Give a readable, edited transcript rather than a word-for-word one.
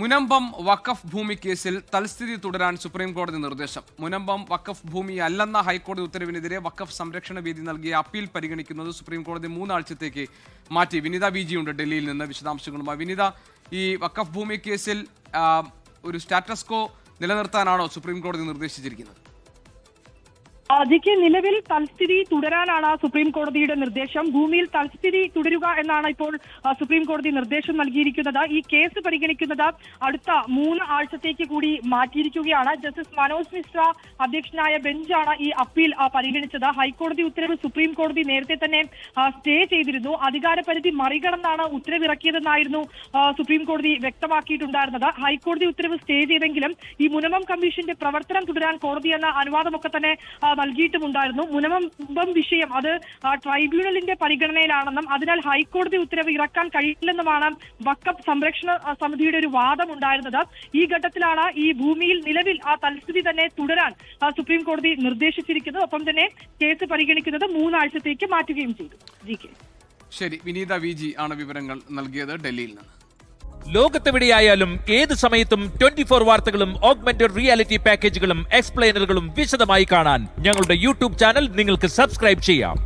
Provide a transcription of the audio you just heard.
മുനമ്പം വഖഫ് ഭൂമി കേസിൽ തൽസ്ഥിതി തുടരാൻ സുപ്രീം കോടതി നിർദ്ദേശം. മുനമ്പം വഖഫ് ഭൂമി അല്ലെന്ന ഹൈക്കോടതി ഉത്തരവിനെതിരെ വഖഫ് സംരക്ഷണ വേദി നൽകിയ അപ്പീൽ പരിഗണിക്കുന്നത് സുപ്രീം കോടതി 3 ആഴ്ചത്തേക്ക് മാറ്റി. വിനിത വിജി ഉണ്ട് ഡൽഹിയിൽ നിന്ന് വിശദാംശങ്ങളുമായി. വിനിത, ഈ വഖഫ് ഭൂമി കേസിൽ ഒരു സ്റ്റാറ്റസ് കോ നിലനിർത്താനാണോ സുപ്രീം കോടതി നിർദ്ദേശിച്ചിരിക്കുന്നത്? അതിക്ക് നിലവിൽ തൽസ്ഥിതി തുടരാനാണ് സുപ്രീം കോടതിയുടെ നിർദ്ദേശം. ഭൂമിയിൽ തൽസ്ഥിതി തുടരുക എന്നാണ് ഇപ്പോൾ സുപ്രീം കോടതി നിർദ്ദേശം നൽകിയിരിക്കുന്നത്. ഈ കേസ് പരിഗണിക്കുന്നത് അടുത്ത 3 ആഴ്ചത്തേക്ക് കൂടി മാറ്റിയിരിക്കുകയാണ്. ജസ്റ്റിസ് മനോജ് മിശ്ര അധ്യക്ഷനായ ബെഞ്ചാണ് ഈ അപ്പീൽ പരിഗണിച്ചത്. ഹൈക്കോടതി ഉത്തരവ് സുപ്രീം കോടതി നേരത്തെ തന്നെ സ്റ്റേ ചെയ്തിരുന്നു. അധികാരപരിധി മറികടന്നാണ് ഉത്തരവിറക്കിയതെന്നായിരുന്നു സുപ്രീം കോടതി വ്യക്തമാക്കിയിട്ടുണ്ടായിരുന്നത്. ഹൈക്കോടതി ഉത്തരവ് സ്റ്റേ ചെയ്തെങ്കിലും ഈ മുനമ്പം കമ്മീഷന്റെ പ്രവർത്തനം തുടരാൻ കോടതി എന്ന അനുവാദമൊക്കെ തന്നെ നൽകിയിട്ടുമുണ്ടായിരുന്നു. മുനമ്പം വിഷയം അത് ട്രൈബ്യൂണലിന്റെ പരിഗണനയിലാണെന്നും അതിനാൽ ഹൈക്കോടതി ഉത്തരവ് ഇറക്കാൻ കഴിയില്ലെന്നുമാണ് വഖഫ് സംരക്ഷണ സമിതിയുടെ ഒരു വാദം ഉണ്ടായിരുന്നത്. ഈ ഘട്ടത്തിലാണ് ഈ ഭൂമിയിൽ നിലവിൽ ആ തൽസ്ഥിതി തന്നെ തുടരാൻ സുപ്രീം കോടതി നിർദ്ദേശിച്ചിരിക്കുന്നത്. ഒപ്പം തന്നെ കേസ് പരിഗണിക്കുന്നത് 3 ആഴ്ചത്തേക്ക് മാറ്റുകയും ചെയ്തു. ശരി, വിനീത വിജി ആണ് വിവരങ്ങൾ നൽകിയത് ഡൽഹിയിൽ നിന്ന്. ലോകത്തെവിടെയായാലും ഏത് സമയത്തും 24 വാർത്തകളും ഓഗ്മെന്റഡ് റിയാലിറ്റി പാക്കേജുകളും എക്സ്പ്ലെയിനറുകളും വിശദമായി കാണാൻ ഞങ്ങളുടെ യൂട്യൂബ് ചാനൽ നിങ്ങൾക്ക് സബ്സ്ക്രൈബ് ചെയ്യാം.